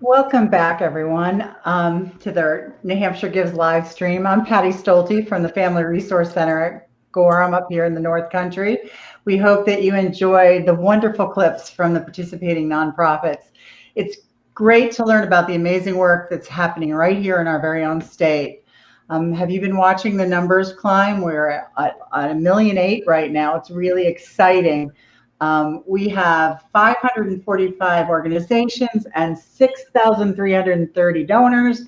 Welcome back, everyone, to the New Hampshire Gives live stream. I'm Patty Stolte from the Family Resource Center at Gorham up here in the North Country. We hope that you enjoy the wonderful clips from the participating nonprofits. It's great to learn about the amazing work that's happening right here in our very own state. Have you been watching the numbers climb? We're at 1.8 million right now. It's really exciting. We have 545 organizations and 6,330 donors.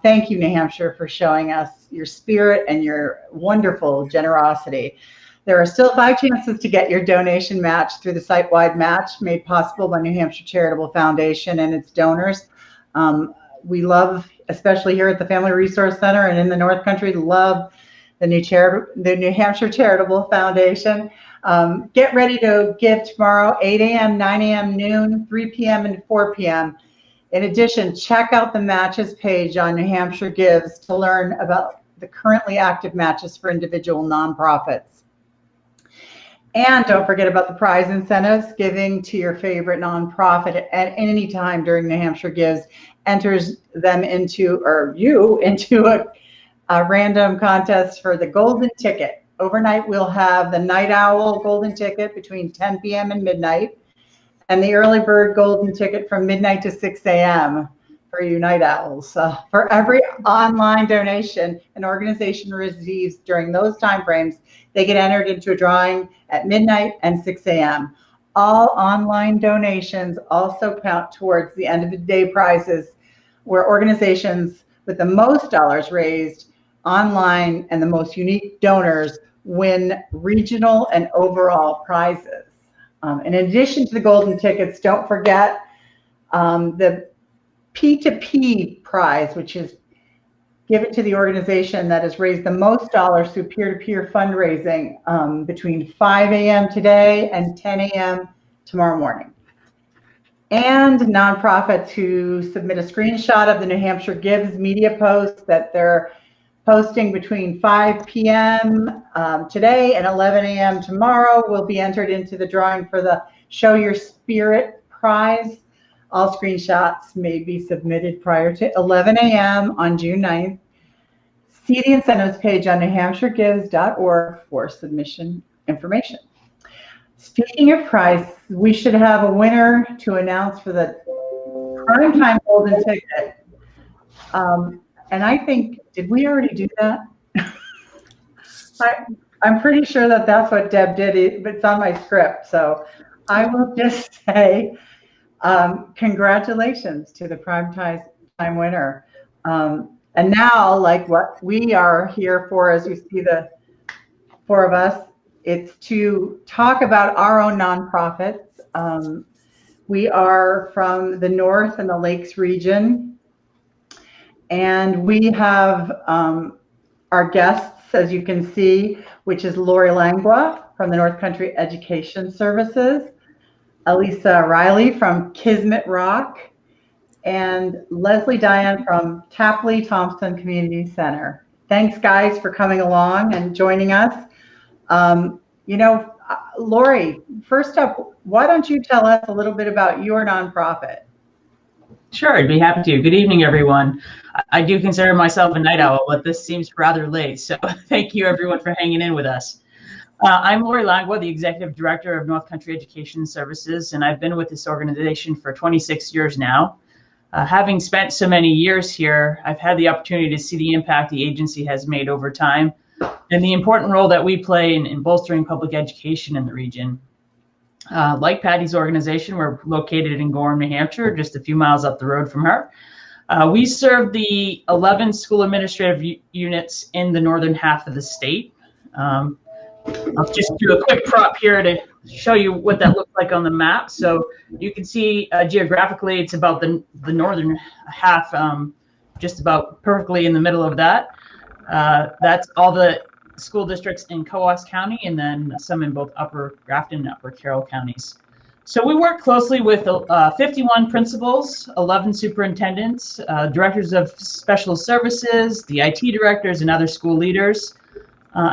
Thank you, New Hampshire, for showing us your spirit and your wonderful generosity. There are still 5 chances to get your donation matched through the site-wide match made possible by New Hampshire Charitable Foundation and its donors. We love, especially here at the Family Resource Center and in the North Country, love the New Hampshire Charitable Foundation. Get ready to give tomorrow, 8 a.m., 9 a.m., noon, 3 p.m., and 4 p.m. In addition, check out the matches page on New Hampshire Gives to learn about the currently active matches for individual nonprofits. And don't forget about the prize incentives. Giving to your favorite nonprofit at any time during New Hampshire Gives enters them into a random contest for the golden ticket. Overnight, we'll have the Night Owl golden ticket between 10 p.m. and midnight, and the early bird golden ticket from midnight to 6 a.m. for you night owls. For every online donation an organization receives during those time frames, they get entered into a drawing at midnight and 6 a.m. All online donations also count towards the end of the day prizes, where organizations with the most dollars raised online and the most unique donors win regional and overall prizes. In addition to the golden tickets, don't forget the P2P prize, which is given to the organization that has raised the most dollars through peer-to-peer fundraising between 5 a.m. today and 10 a.m. tomorrow morning. And nonprofits who submit a screenshot of the New Hampshire Gives media post that they're posting between 5 p.m. Today and 11 a.m. tomorrow will be entered into the drawing for the Show Your Spirit prize. All screenshots may be submitted prior to 11 a.m. on June 9th. See the incentives page on newhampshiregives.org for submission information. Speaking of prize, we should have a winner to announce for the Primetime Golden Ticket. And I think, did we already do that? I'm pretty sure that that's what Deb did, but it's on my script. So I will just say congratulations to the Primetime winner. And now, like what we are here for, as you see the 4 of us, it's to talk about our own nonprofits. We are from the North and the Lakes region. And we have our guests, as you can see, which is Lori Langua from the North Country Education Services, Elisa Riley from Kismet Rock, and Leslie Diane from Tapley Thompson Community Center. Thanks, guys, for coming along and joining us. Lori, first up, why don't you tell us a little bit about your nonprofit? Sure, I'd be happy to. Good evening, everyone. I do consider myself a night owl, but this seems rather late, so thank you, everyone, for hanging in with us. I'm Lori Langua, the Executive Director of North Country Education Services, and I've been with this organization for 26 years now. Having spent so many years here, I've had the opportunity to see the impact the agency has made over time and the important role that we play in bolstering public education in the region. Like Patty's organization, we're located in Gorham, New Hampshire, just a few miles up the road from her. We serve the 11 school administrative units in the northern half of the state. I'll just do a quick prop here to show you what that looks like on the map. So you can see geographically, it's about the northern half, just about perfectly in the middle of that. That's all the school districts in Coos County, and then some in both Upper Grafton and Upper Carroll counties. So we work closely with 51 principals, 11 superintendents, directors of special services, the IT directors, and other school leaders.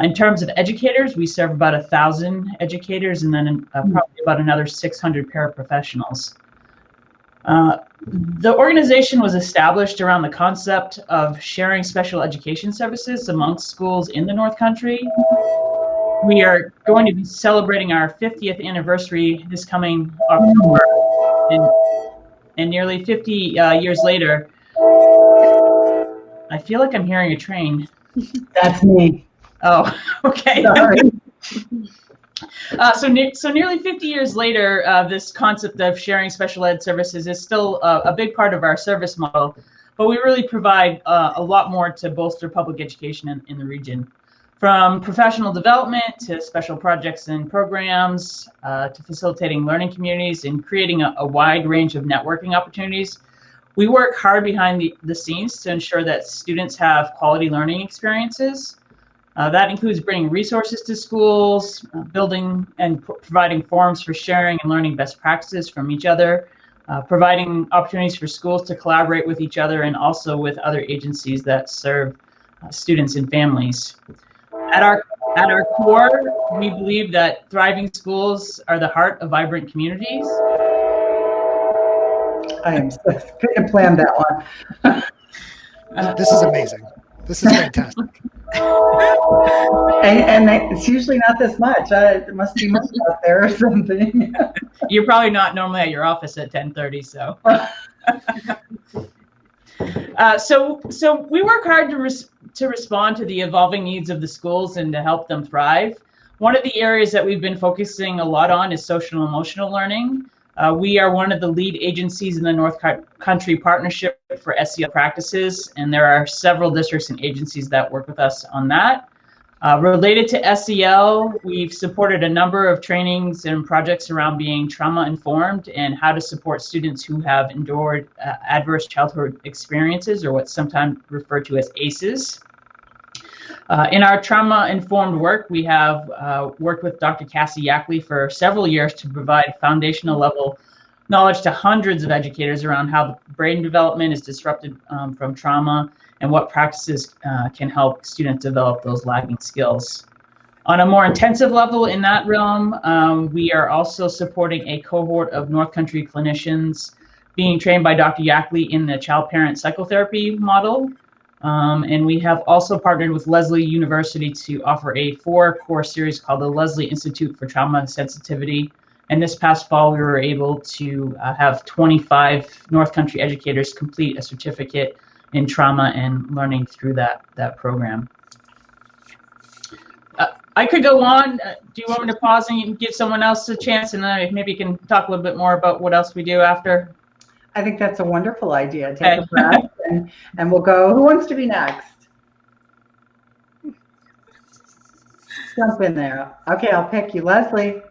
In terms of educators, we serve about 1,000 educators, and then probably about another 600 paraprofessionals. The organization was established around the concept of sharing special education services amongst schools in the North Country. We are going to be celebrating our 50th anniversary this coming October, and nearly 50 years later, I feel like I'm hearing a train. That's me. Oh, okay. Sorry. So nearly 50 years later, this concept of sharing special ed services is still a big part of our service model, but we really provide a lot more to bolster public education in the region. From professional development to special projects and programs, to facilitating learning communities and creating a wide range of networking opportunities. We work hard behind the scenes to ensure that students have quality learning experiences. That includes bringing resources to schools, building and providing forums for sharing and learning best practices from each other, providing opportunities for schools to collaborate with each other and also with other agencies that serve students and families. At our core, we believe that thriving schools are the heart of vibrant communities. I am couldn't have planned that one. This is amazing. This is fantastic. And it's usually not this much. There must be much out there or something. You're probably not normally at your office at 10:30, so. So we work hard to respond to the evolving needs of the schools and to help them thrive. One of the areas that we've been focusing a lot on is social and emotional learning. We are one of the lead agencies in the North Country Partnership for SEL Practices, and there are several districts and agencies that work with us on that. Related to SEL, we've supported a number of trainings and projects around being trauma-informed and how to support students who have endured adverse childhood experiences, or what's sometimes referred to as ACEs. In our trauma-informed work, we have worked with Dr. Cassie Yackley for several years to provide foundational level knowledge to hundreds of educators around how brain development is disrupted from trauma and what practices can help students develop those lagging skills. On a more intensive level in that realm, we are also supporting a cohort of North Country clinicians being trained by Dr. Yackley in the child-parent psychotherapy model. And we have also partnered with Lesley University to offer a 4-course series called the Lesley Institute for Trauma Sensitivity. And this past fall, we were able to have 25 North Country educators complete a certificate in trauma and learning through that program. I could go on. Do you want me to pause and give someone else a chance, and then maybe you can talk a little bit more about what else we do after? I think that's a wonderful idea. Take a breath and we'll go. Who wants to be next? Jump in there. Okay, I'll pick you, Leslie.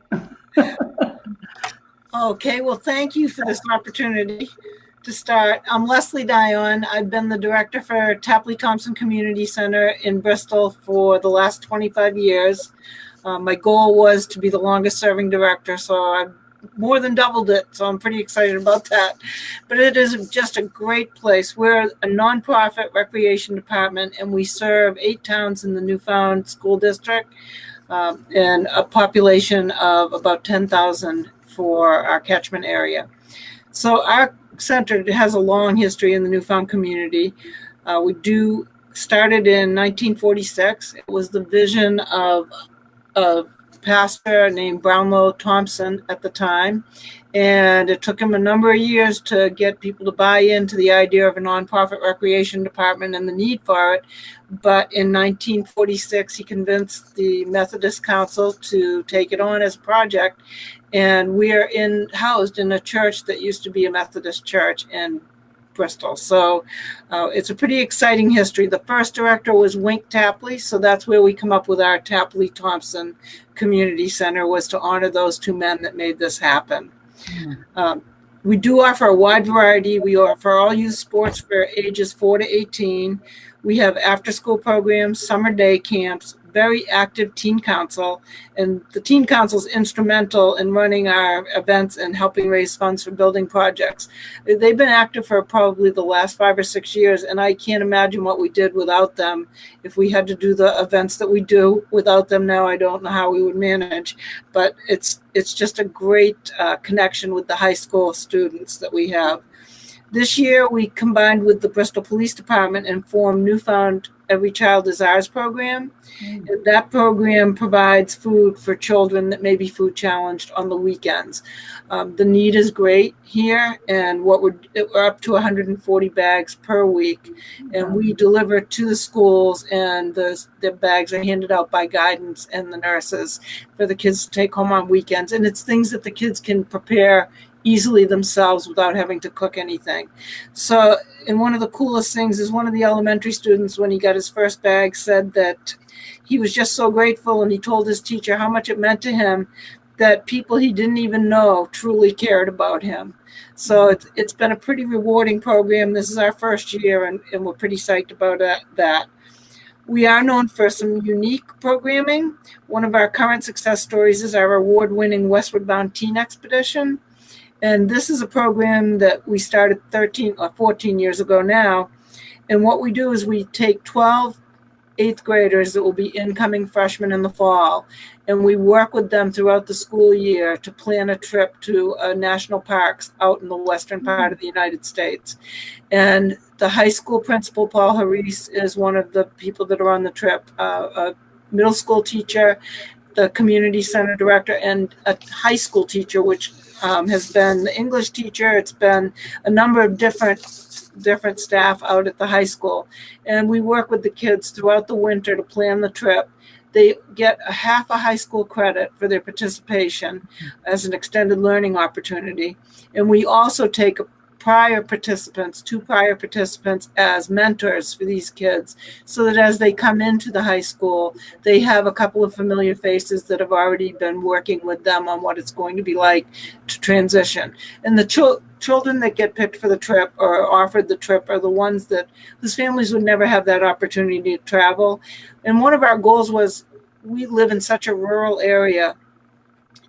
Okay, well, thank you for this opportunity to start. I'm Leslie Dion. I've been the director for Tapley Thompson Community Center in Bristol for the last 25 years. My goal was to be the longest serving director, so I've more than doubled it, so I'm pretty excited about that. But it is just a great place. We're a nonprofit recreation department, and we serve 8 towns in the Newfound School District and a population of about 10,000 for our catchment area. So our center has a long history in the Newfound community. We started in 1946. It was the vision of a pastor named Brownlow Thompson at the time. And it took him a number of years to get people to buy into the idea of a nonprofit recreation department and the need for it. But in 1946, he convinced the Methodist Council to take it on as a project. And we are housed in a church that used to be a Methodist church in Bristol. So it's a pretty exciting history. The first director was Wink Tapley. So that's where we come up with our Tapley Thompson Community Center, was to honor those 2 men that made this happen. We do offer a wide variety. We offer all youth sports for ages 4 to 18. We have after-school programs, summer day camps, very active teen council, and the teen council is instrumental in running our events and helping raise funds for building projects. They've been active for probably the last 5 or 6 years, and I can't imagine what we did without them. If we had to do the events that we do without them now, I don't know how we would manage, but it's just a great connection with the high school students that we have. This year, we combined with the Bristol Police Department and formed Newfound Every Child is Ours program. And that program provides food for children that may be food challenged on the weekends. The need is great here, and we're up to 140 bags per week, and we deliver to the schools, and the bags are handed out by guidance and the nurses for the kids to take home on weekends. And it's things that the kids can prepare easily themselves without having to cook anything. So, and one of the coolest things is one of the elementary students, when he got his first bag, said that he was just so grateful, and he told his teacher how much it meant to him that people he didn't even know truly cared about him. So it's been a pretty rewarding program. This is our first year, and we're pretty psyched about that. We are known for some unique programming. One of our current success stories is our award-winning Westward Bound Teen Expedition. And this is a program that we started 13 or 14 years ago now. And what we do is we take 12 eighth graders that will be incoming freshmen in the fall, and we work with them throughout the school year to plan a trip to national parks out in the western part of the United States. And the high school principal, Paul Harris, is one of the people that are on the trip, a middle school teacher, the community center director, and a high school teacher, which has been the English teacher. It's been a number of different staff out at the high school. And we work with the kids throughout the winter to plan the trip. They get a half a high school credit for their participation as an extended learning opportunity. And we also take two prior participants as mentors for these kids, so that as they come into the high school, they have a couple of familiar faces that have already been working with them on what it's going to be like to transition. And the children that get picked for the trip or offered the trip are the ones whose families would never have that opportunity to travel. And one of our goals was, we live in such a rural area,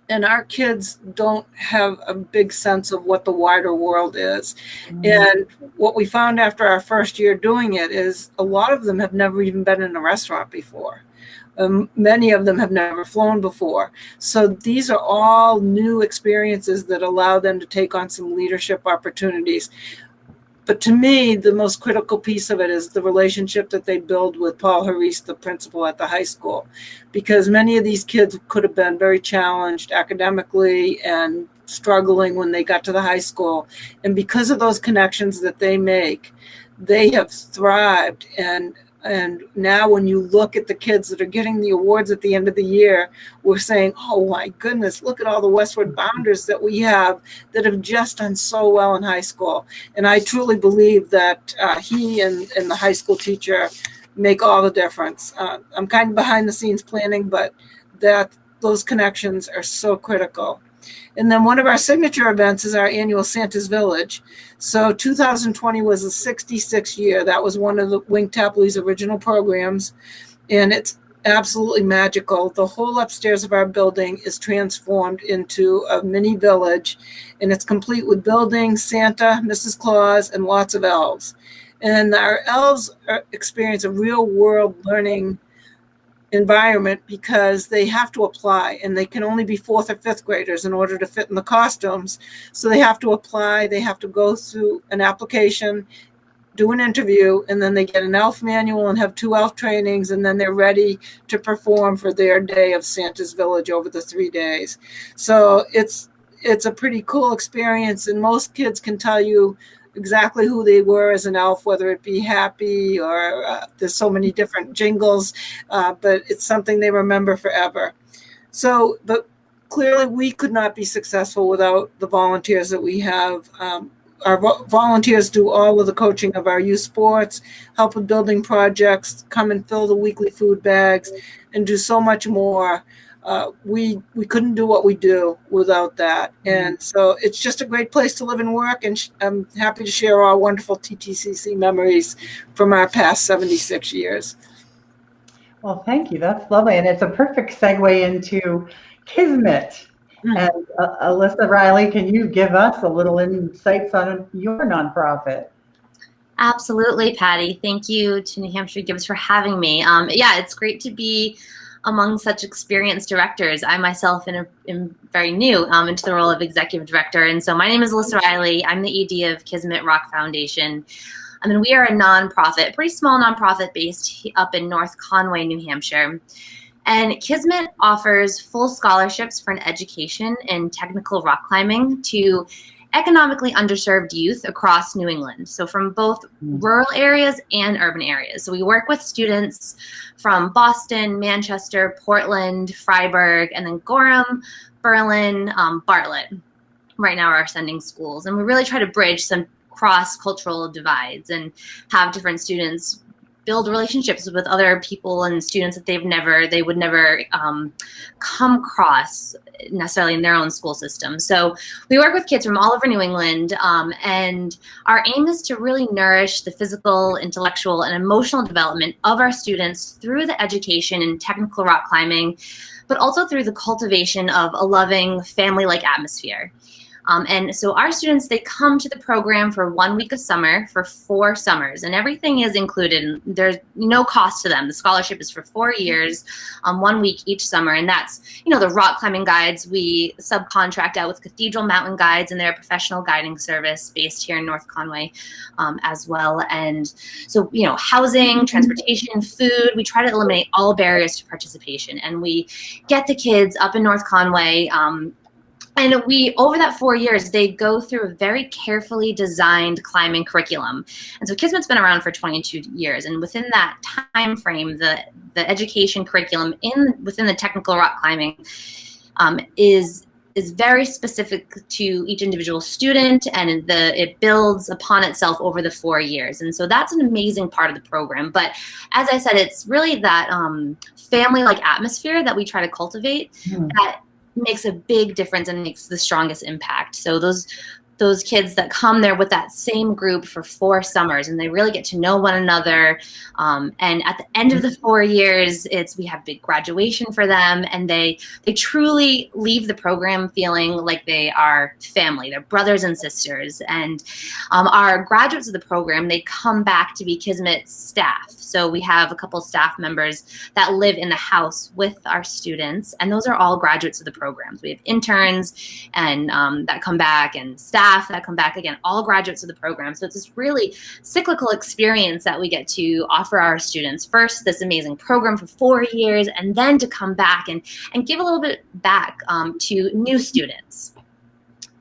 and our kids don't have a big sense of what the wider world is. Mm-hmm. And what we found after our first year doing it is a lot of them have never even been in a restaurant before. Many of them have never flown before. So these are all new experiences that allow them to take on some leadership opportunities. But to me, the most critical piece of it is the relationship that they build with Paul Harris, the principal at the high school, because many of these kids could have been very challenged academically and struggling when they got to the high school. And because of those connections that they make, they have thrived. And now when you look at the kids that are getting the awards at the end of the year, we're saying, oh my goodness, look at all the Westward Bounders that we have that have just done so well in high school. And I truly believe that he and the high school teacher make all the difference. I'm kind of behind the scenes planning, but those connections are so critical. And then one of our signature events is our annual Santa's Village. So 2020 was the 66th year. That was one of the Wink Tapley's original programs. And it's absolutely magical. The whole upstairs of our building is transformed into a mini village. And it's complete with buildings, Santa, Mrs. Claus, and lots of elves. And our elves experience a real world learning environment because they have to apply, and they can only be 4th or 5th graders in order to fit in the costumes. So they have to apply, they have to go through an application, do an interview, and then they get an elf manual and have 2 elf trainings, and then they're ready to perform for their day of Santa's Village over the 3 days. So it's a pretty cool experience, and most kids can tell you exactly who they were as an elf, whether it be happy or there's so many different jingles, but it's something they remember forever. So, but clearly we could not be successful without the volunteers that we have. Our volunteers do all of the coaching of our youth sports, help with building projects, come and fill the weekly food bags, and do so much more. We couldn't do what we do without that. And so it's just a great place to live and work. And I'm happy to share our wonderful TTCC memories from our past 76 years. Well, thank you. That's lovely. And it's a perfect segue into Kismet. Mm. And Alyssa Riley, can you give us a little insights on your nonprofit? Absolutely, Patty. Thank you to New Hampshire Gives for having me. Yeah, it's great to be among such experienced directors. I myself am very new into the role of executive director. And so my name is Alyssa Riley. I'm the ED of Kismet Rock Foundation. I mean, we are a nonprofit, pretty small nonprofit based up in North Conway, New Hampshire. And Kismet offers full scholarships for an education in technical rock climbing to economically underserved youth across New England. So from both rural areas and urban areas. So we work with students from Boston, Manchester, Portland, Freiburg, and then Gorham, Berlin, Bartlett. Right now are our sending schools. And we really try to bridge some cross-cultural divides and have different students build relationships with other people and students that they would never come across necessarily in their own school system. So we work with kids from all over New England, and our aim is to really nourish the physical, intellectual, and emotional development of our students through the education in technical rock climbing, but also through the cultivation of a loving, family-like atmosphere. And so our students, they come to the program for 1 week of summer for 4 summers, and everything is included. There's no cost to them. The scholarship is for 4 years, 1 week each summer. And that's, the rock climbing guides. We subcontract out with Cathedral Mountain Guides and their professional guiding service based here in North Conway as well. And so, housing, transportation, food, we try to eliminate all barriers to participation. And we get the kids up in North Conway, and over that 4 years, they go through a very carefully designed climbing curriculum. And so Kismet's been around for 22 years. And within that time frame, the education curriculum within the technical rock climbing is very specific to each individual student, and it builds upon itself over the 4 years. And so that's an amazing part of the program. But as I said, it's really that family-like atmosphere that we try to cultivate that makes a big difference and makes the strongest impact. So those kids that come there with that same group for 4 summers, and they really get to know one another. And at the end of the 4 years, we have big graduation for them, and they truly leave the program feeling like they are family. They're brothers and sisters. And our graduates of the program, they come back to be Kismet staff. So we have a couple staff members that live in the house with our students, and those are all graduates of the programs. We have interns and that come back, and staff that come back, again, all graduates of the program. So it's this really cyclical experience that we get to offer our students. First, this amazing program for 4 years, and then to come back and give a little bit back to new students.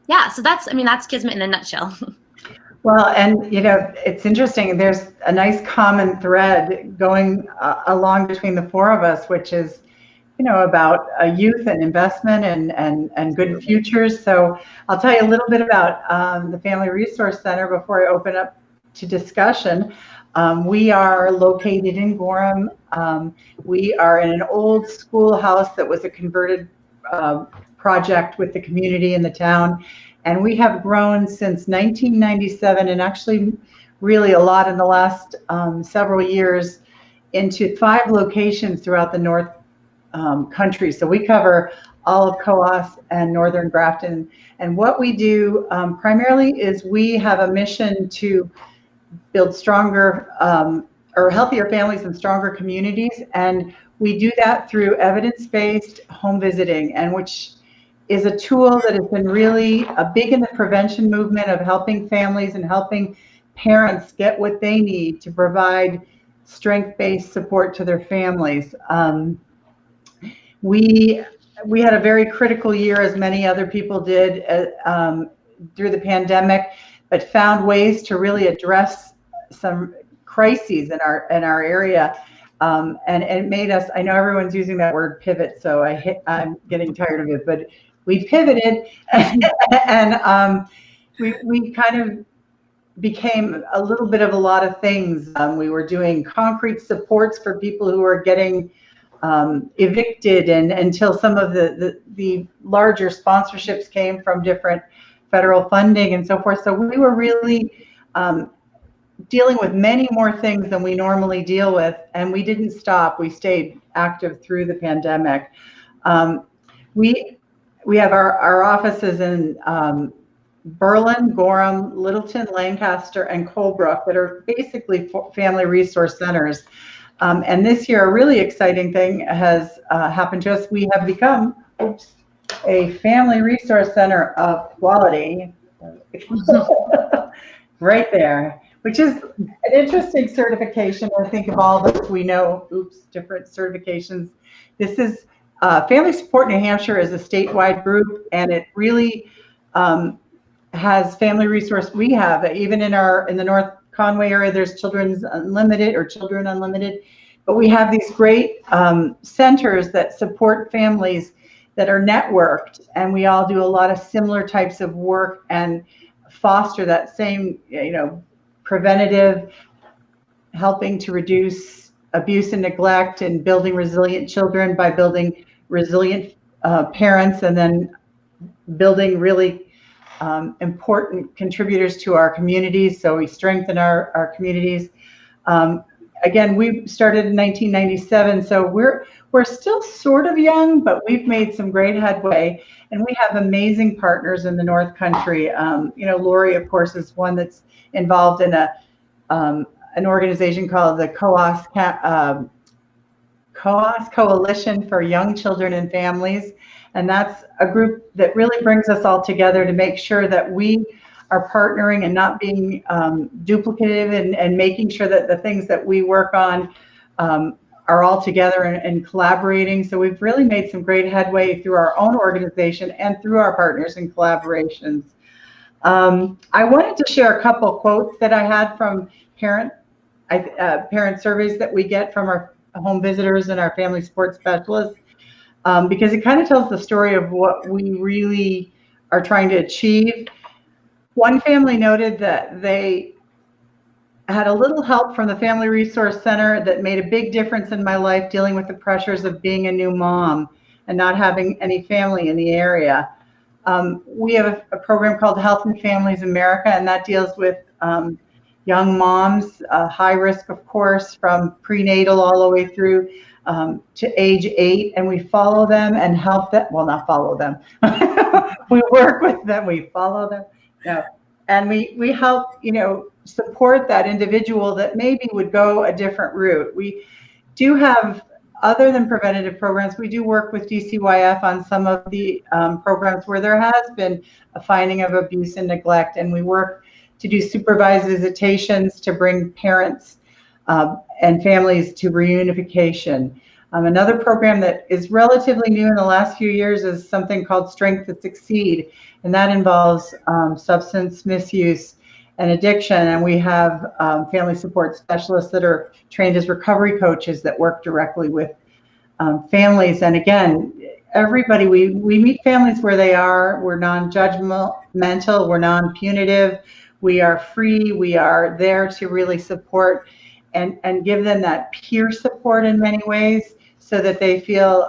Yeah, so that's Kismet in a nutshell. Well, and it's interesting. There's a nice common thread going along between the 4 of us, which is about youth and investment and good futures. So I'll tell you a little bit about the Family Resource Center before I open up to discussion. We are located in Gorham. We are in an old schoolhouse that was a converted project with the community in the town. And we have grown since 1997, and actually really a lot in the last several years, into 5 locations throughout the North country. So we cover all of Coos and Northern Grafton. And what we do primarily is we have a mission to build stronger or healthier families and stronger communities. And we do that through evidence-based home visiting, and which is a tool that has been really big in the prevention movement of helping families and helping parents get what they need to provide strength-based support to their families. We had a very critical year, as many other people did through the pandemic, but found ways to really address some crises in our area. And it made us, I know everyone's using that word pivot, so I'm getting tired of it, but we pivoted and we kind of became a little bit of a lot of things. We were doing concrete supports for people who were getting evicted, and until some of the larger sponsorships came from different federal funding and so forth. So we were really dealing with many more things than we normally deal with, and we didn't stop. We stayed active through the pandemic. We have our offices in Berlin, Gorham, Littleton, Lancaster, and Colebrook that are basically family resource centers. And this year, a really exciting thing has happened to us. We have become a family resource center of quality. Right there, which is an interesting certification. I think of all that we know, different certifications. This is Family Support New Hampshire is a statewide group, and it really has family resource. We have, even in the North Conway area, there's Children's Unlimited or Children Unlimited, but we have these great centers that support families that are networked, and we all do a lot of similar types of work and foster that same, preventative, helping to reduce abuse and neglect, and building resilient children by building resilient parents, and then building really important contributors to our communities. So we strengthen our communities. Again, we started in 1997, so we're still sort of young, but we've made some great headway, and we have amazing partners in the North Country. Lori, of course, is one that's involved in an organization called the COAS Coalition for Young Children and Families, and that's a group that really brings us all together to make sure that we are partnering and not being duplicative, and making sure that the things that we work on are all together and collaborating. So we've really made some great headway through our own organization and through our partners and collaborations. I wanted to share a couple quotes that I had from parent surveys that we get from our home visitors and our family support specialists, because it kind of tells the story of what we really are trying to achieve. One family noted that they had a little help from the Family Resource Center that made a big difference in my life, dealing with the pressures of being a new mom and not having any family in the area. We have a program called Health and Families America, and that deals with young moms, high risk, of course, from prenatal all the way through to age 8, and we follow them and help them. Well, not follow them. We work with them. We follow them. No. And we help, support that individual that maybe would go a different route. We do have, other than preventative programs, we do work with DCYF on some of the programs where there has been a finding of abuse and neglect, and we work to do supervised visitations to bring parents and families to reunification. Another program that is relatively new in the last few years is something called Strength to Succeed, and that involves substance misuse and addiction. And we have family support specialists that are trained as recovery coaches that work directly with families. And again, everybody, we meet families where they are. We're non-judgmental, we're non-punitive, we are free, we are there to really support and give them that peer support in many ways, so that they feel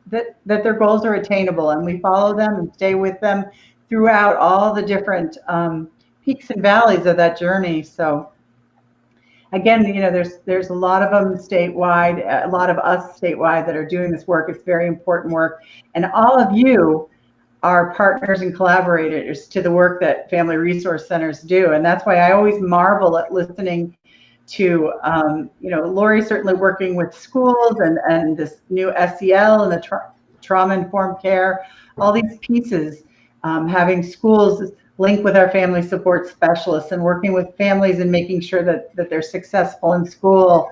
that their goals are attainable, and we follow them and stay with them throughout all the different peaks and valleys of that journey. So again, there's a lot of them statewide, a lot of us statewide that are doing this work. It's very important work, and all of you are partners and collaborators to the work that Family Resource Centers do. And that's why I always marvel at listening to, Lori certainly working with schools and this new SEL and the trauma-informed care, all these pieces, having schools link with our family support specialists and working with families and making sure that they're successful in school.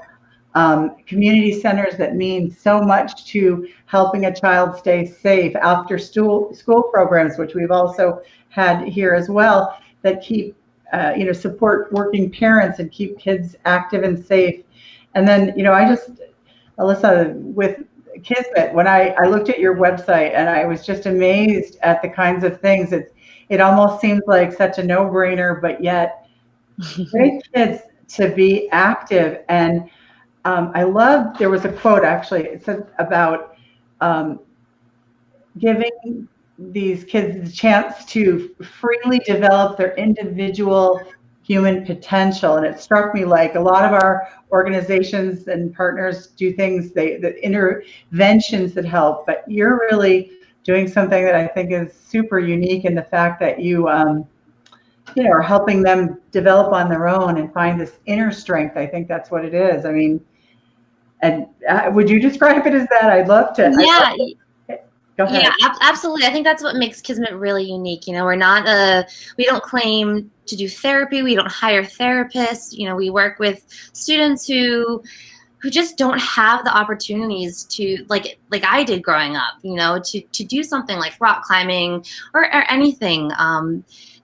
Community centers that mean so much to helping a child stay safe, after school programs, which we've also had here as well, that keep support working parents and keep kids active and safe. And then, Alyssa, with Kismet, when I looked at your website, and I was just amazed at the kinds of things. It almost seems like such a no-brainer, but yet great kids to be active. And I love, there was a quote actually, it said about giving these kids the chance to freely develop their individual human potential. And it struck me like a lot of our organizations and partners do things, the interventions that help, but you're really doing something that I think is super unique in the fact that you, are helping them develop on their own and find this inner strength. I think that's what it is. I mean, and would you describe it as that? I'd love to. Yeah. Go ahead. Yeah, absolutely. I think that's what makes Kismet really unique. We're not we don't claim to do therapy. We don't hire therapists. We work with students who just don't have the opportunities to, like I did growing up, to do something like rock climbing or anything,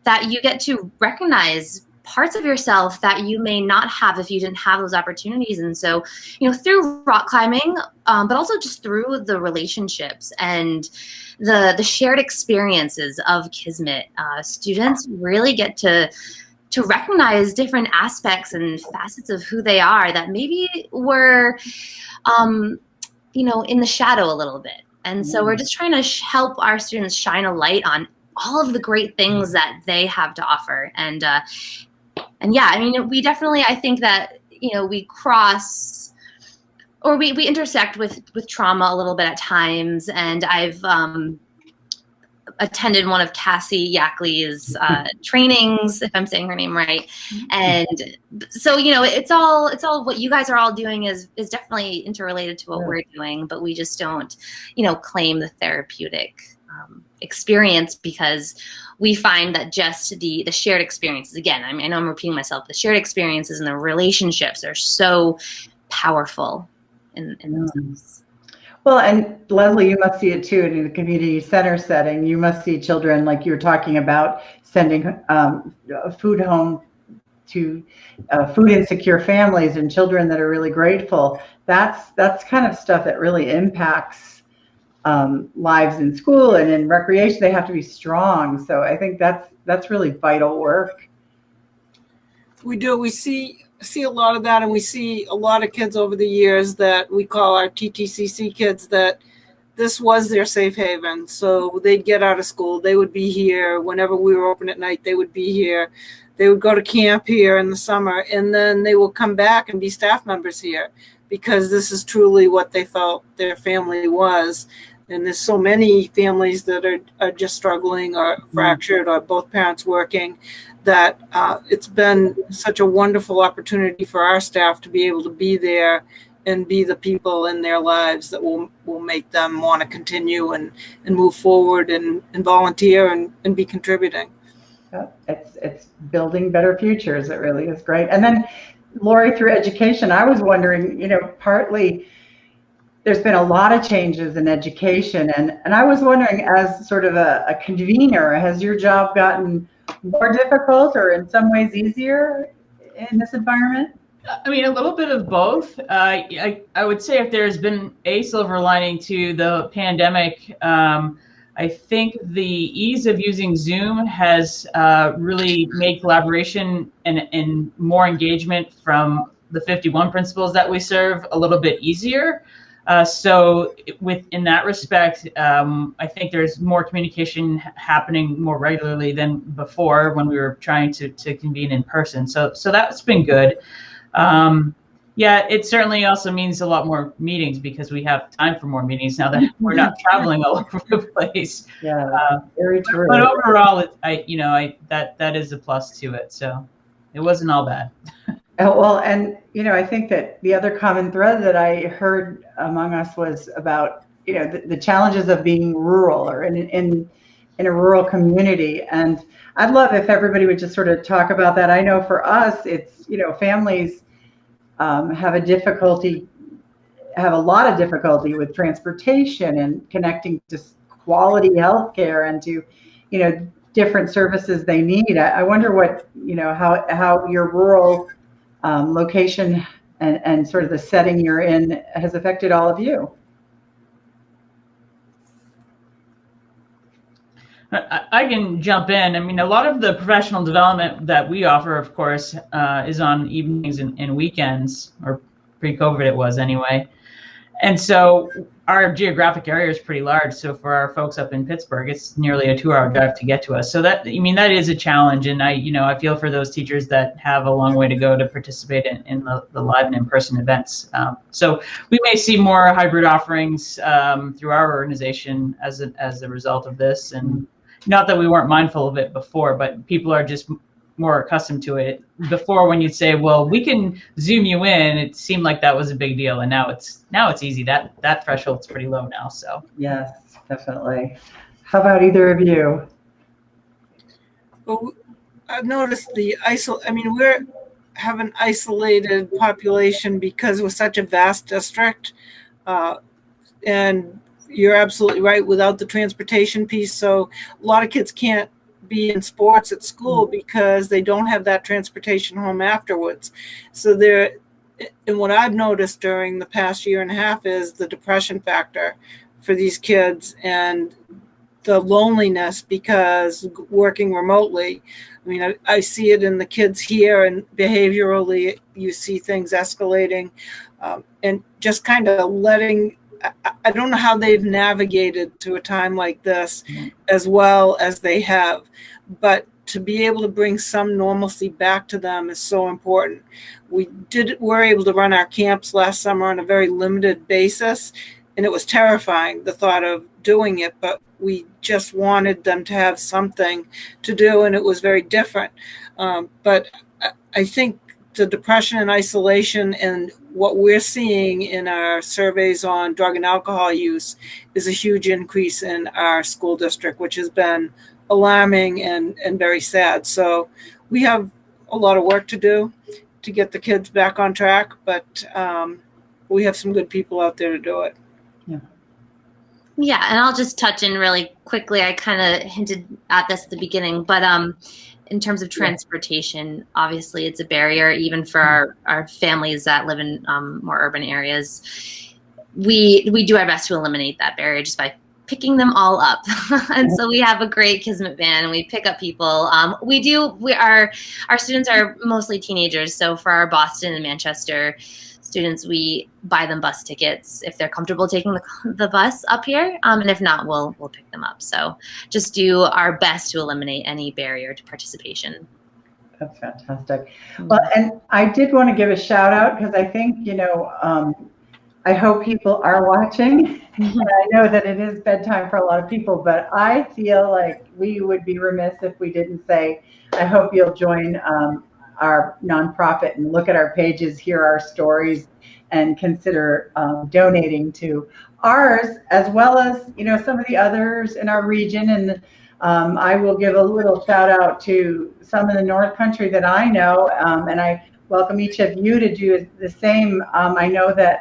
that you get to recognize parts of yourself that you may not have if you didn't have those opportunities. And so, through rock climbing, but also just through the relationships and the shared experiences of Kismet, students really get to recognize different aspects and facets of who they are that maybe were, in the shadow a little bit. And so we're just trying to help our students shine a light on all of the great things that they have to offer. And yeah, I mean, we definitely, I think that, we cross, or we intersect with trauma a little bit at times. And I've attended one of Cassie Yackley's trainings, if I'm saying her name right. And so, it's all what you guys are all doing is definitely interrelated to what we're doing, but we just don't, claim the therapeutic experience, because we find that just the shared experiences, again, I know I'm repeating myself, the shared experiences and the relationships are so powerful in themselves. Well, and Leslie, you must see it too in the community center setting. You must see children, like you were talking about, sending food home to food insecure families and children that are really grateful. That's kind of stuff that really impacts lives in school and in recreation. They have to be strong. So I think that's really vital work. We do. We see a lot of that, and we see a lot of kids over the years that we call our TTCC kids, that this was their safe haven. So they'd get out of school, they would be here. Whenever we were open at night, they would be here. They would go to camp here in the summer, and then they will come back and be staff members here, because this is truly what they felt their family was. And there's so many families that are just struggling or fractured or both parents working, that it's been such a wonderful opportunity for our staff to be able to be there and be the people in their lives that will make them want to continue and move forward and volunteer and be contributing. It's building better futures. It really is great. And then Lori, through education, I was wondering, partly there's been a lot of changes in education, and I was wondering, as sort of a convener, has your job gotten more difficult or in some ways easier in this environment? I mean, a little bit of both. I would say if there's been a silver lining to the pandemic, I think the ease of using Zoom has really made collaboration and more engagement from the 51 principals that we serve a little bit easier. So in that respect, I think there's more communication happening more regularly than before when we were trying to convene in person. So that's been good. Yeah, it certainly also means a lot more meetings, because we have time for more meetings now that we're not traveling all over the place. Yeah, very true. But overall, that is a plus to it. So it wasn't all bad. Well, and I think that the other common thread that I heard among us was about the challenges of being rural or in a rural community. And I'd love if everybody would just sort of talk about that. I know for us, it's families have a lot of difficulty with transportation and connecting to quality health care and to different services they need. I wonder what how your rural location and sort of the setting you're in has affected all of you. I can jump in. I mean, a lot of the professional development that we offer, of course, is on evenings and weekends, or pre-COVID it was anyway. And so our geographic area is pretty large. So for our folks up in Pittsburgh, it's nearly a 2-hour drive to get to us. So that, I mean, that is a challenge. And I feel for those teachers that have a long way to go to participate in the live and in-person events. So we may see more hybrid offerings through our organization as a result of this. And not that we weren't mindful of it before, but people are just more accustomed to it. Before, when you'd say, well, we can Zoom you in, it seemed like that was a big deal. And now it's easy. That threshold's pretty low now. So Yes, definitely. How about either of you? Well, I've noticed we have an isolated population because we're such a vast district. And you're absolutely right, without the transportation piece. So a lot of kids can't be in sports at school because they don't have that transportation home afterwards. So and what I've noticed during the past year and a half is the depression factor for these kids and the loneliness because working remotely. I mean, I see it in the kids here, and behaviorally you see things escalating, and just kind of I don't know how they've navigated to a time like this as well as they have, but to be able to bring some normalcy back to them is so important. We're able to run our camps last summer on a very limited basis, and it was terrifying, the thought of doing it, but we just wanted them to have something to do, and it was very different. But I think the depression and isolation and what we're seeing in our surveys on drug and alcohol use is a huge increase in our school district, which has been alarming and very sad. So we have a lot of work to do to get the kids back on track, but we have some good people out there to do it. Yeah, and I'll just touch in really quickly. I kind of hinted at this at the beginning, but in terms of transportation, obviously it's a barrier even for our families that live in more urban areas. We do our best to eliminate that barrier just by picking them all up. And so we have a great Kismet van, and we pick up people. Our students are mostly teenagers. So for our Boston and Manchester students, we buy them bus tickets if they're comfortable taking the bus up here. And if not, we'll pick them up. So just do our best to eliminate any barrier to participation. That's fantastic. Well, and I did want to give a shout out because I think, I hope people are watching. And I know that it is bedtime for a lot of people, but I feel like we would be remiss if we didn't say, I hope you'll join our nonprofit and look at our pages, hear our stories, and consider donating to ours, as well as, some of the others in our region. And I will give a little shout out to some in the North Country that I know, and I welcome each of you to do the same. I know that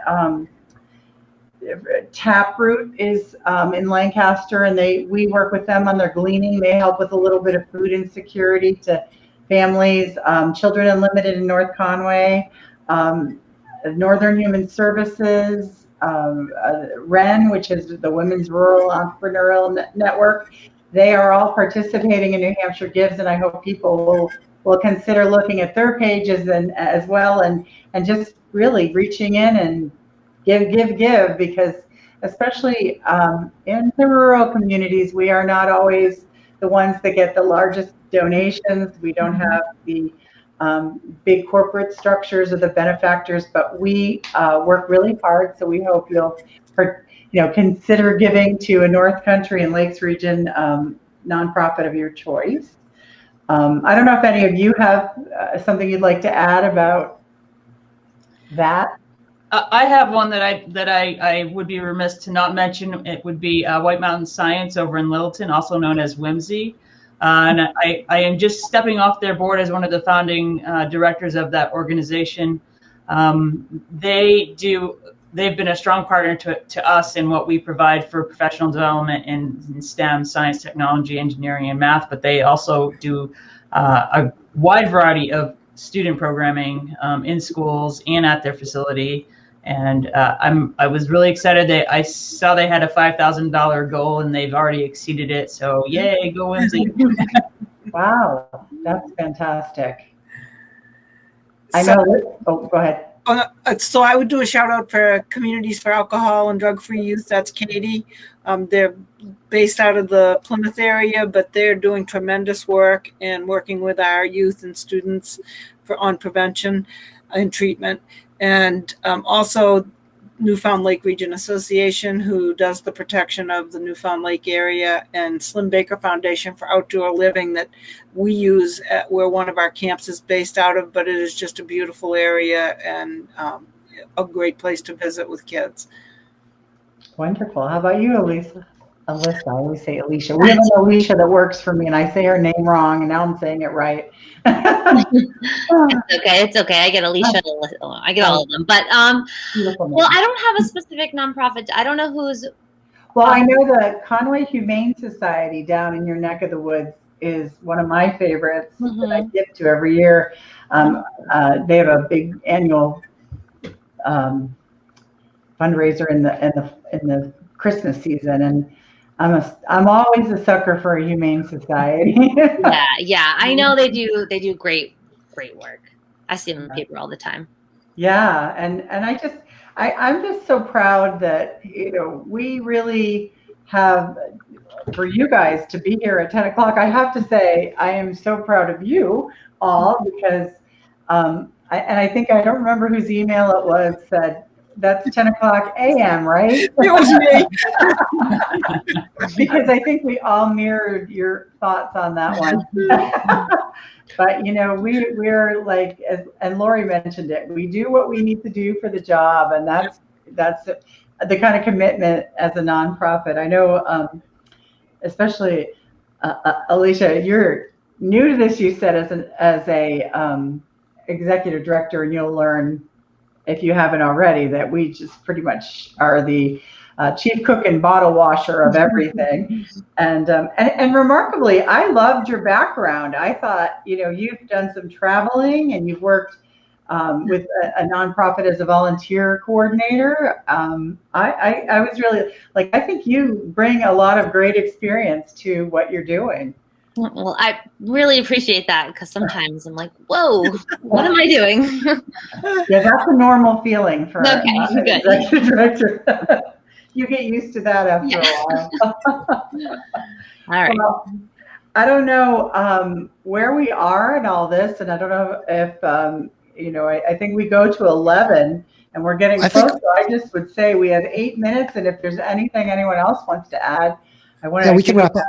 Taproot is in Lancaster, and we work with them on their gleaning. They help with a little bit of food insecurity to families. Children Unlimited in North Conway, Northern Human Services, REN, which is the Women's Rural Entrepreneurial Network. They are all participating in New Hampshire Gives, and I hope people will consider looking at their pages and as well, and just really reaching in and give, because especially in the rural communities, we are not always the ones that get the largest donations. We don't have the big corporate structures or the benefactors, but we work really hard. So we hope you'll consider giving to a North Country and Lakes region nonprofit of your choice. I don't know if any of you have something you'd like to add about that. I have one that I would be remiss to not mention. It would be White Mountain Science over in Littleton, also known as Whimsy. And I am just stepping off their board as one of the founding directors of that organization. They've been a strong partner to us in what we provide for professional development in STEM, science, technology, engineering, and math, but they also do a wide variety of student programming in schools and at their facility. And I was really excited that I saw they had a $5,000 goal, and they've already exceeded it. So yay, go Whimsy. Wow, that's fantastic. I know. Oh, go ahead. So I would do a shout out for Communities for Alcohol and Drug-Free Youth. That's Katie. They're based out of the Plymouth area, but they're doing tremendous work and working with our youth and students on prevention and treatment. And also Newfound Lake Region Association, who does the protection of the Newfound Lake area, and Slim Baker Foundation for Outdoor Living that we use where one of our camps is based out of, but it is just a beautiful area and a great place to visit with kids. Wonderful. How about you, Elisa? Alyssa, I always say Alicia. We have an Alicia that works for me, and I say her name wrong, and now I'm saying it right. It's okay. I get Alicia. I get all of them. But well, I don't have a specific nonprofit. I don't know who's. Well, I know the Conway Humane Society down in your neck of the woods is one of my favorites that I give to every year. They have a big annual fundraiser in the Christmas season, and I'm always a sucker for a humane society. yeah. I know they do great work. I see them in the paper all the time. Yeah, and I'm just so proud that we really have, for you guys to be here at 10 o'clock. I have to say I am so proud of you all because I think I don't remember whose email it was said. That's 10 o'clock a.m., right? It was me. Because I think we all mirrored your thoughts on that one. But, we're like, and Lori mentioned it, we do what we need to do for the job. And that's the kind of commitment as a nonprofit. I know, especially Alicia, you're new to this, you said, as a executive director, and you'll learn, if you haven't already, that we just pretty much are the chief cook and bottle washer of everything. And remarkably, I loved your background. I thought, you've done some traveling and you've worked with a nonprofit as a volunteer coordinator. I was really I think you bring a lot of great experience to what you're doing. Well, I really appreciate that because sometimes I'm like, whoa, what am I doing? Yeah, that's a normal feeling for an executive director. You get used to that after a while. All right. Well, I don't know where we are in all this, and I don't know if, I think we go to 11 and we're getting close. So I just would say we have 8 minutes, and if there's anything anyone else wants to add, we can wrap up.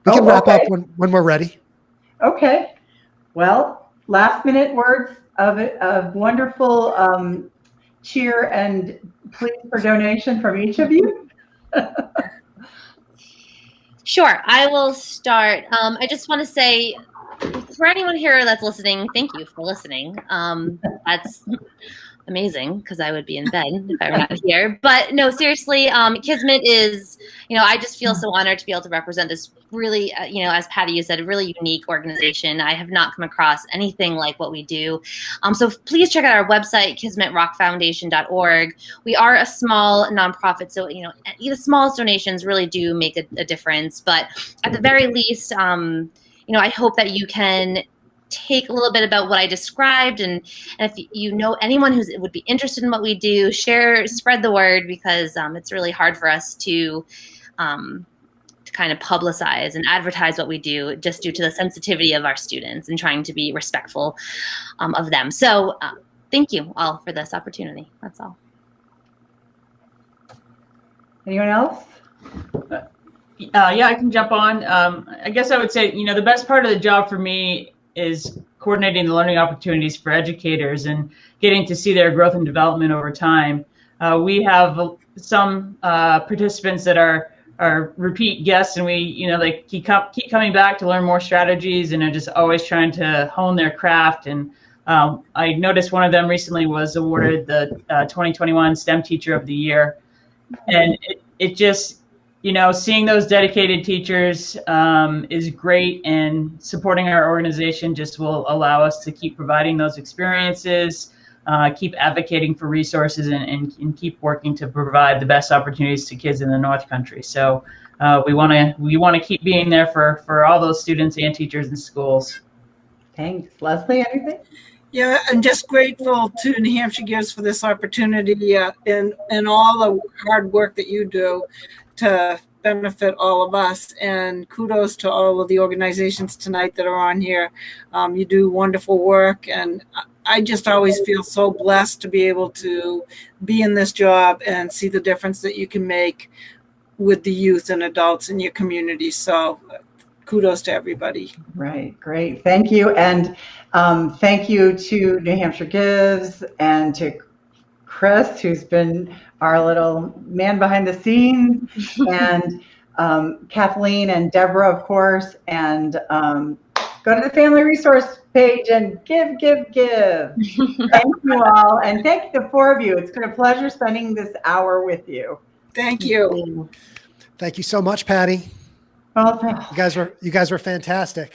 We can wrap up when we're ready. Okay. Well, last minute words of wonderful cheer and pleas for donation from each of you. Sure. I will start. I just want to say, for anyone here that's listening, thank you for listening. That's amazing because I would be in bed if I were not here. But no, seriously, Kismet is, I just feel so honored to be able to represent this really, as Patty, you said, a really unique organization. I have not come across anything like what we do. So please check out our website, kismetrockfoundation.org. We are a small nonprofit, so, the smallest donations really do make a difference. But at the very least, I hope that you can take a little bit about what I described, and if you know anyone who would be interested in what we do, spread the word, because it's really hard for us to kind of publicize and advertise what we do just due to the sensitivity of our students and trying to be respectful of them. So thank you all for this opportunity. That's all. Anyone else? Yeah, I can jump on. I guess I would say, the best part of the job for me is coordinating the learning opportunities for educators and getting to see their growth and development over time. We have some participants that are repeat guests, and we, they keep coming back to learn more strategies and are just always trying to hone their craft. And I noticed one of them recently was awarded the 2021 STEM Teacher of the Year. And it just, seeing those dedicated teachers is great, and supporting our organization just will allow us to keep providing those experiences, keep advocating for resources, and keep working to provide the best opportunities to kids in the North Country. So we want to keep being there for all those students and teachers in schools. Thanks. Leslie, anything? Yeah, I'm just grateful to New Hampshire Gives for this opportunity and all the hard work that you do to benefit all of us. And kudos to all of the organizations tonight that are on here. You do wonderful work, and I just always feel so blessed to be able to be in this job and see the difference that you can make with the youth and adults in your community. So kudos to everybody. Right, great. Thank you. And thank you to New Hampshire Gives and to Chris, who's been our little man behind the scenes, and Kathleen and Deborah, of course. And go to the Family Resource page and give. Thank you all. And thank the four of you. It's been a pleasure spending this hour with you. Thank you. Thank you so much, Patty. Well, You guys were fantastic.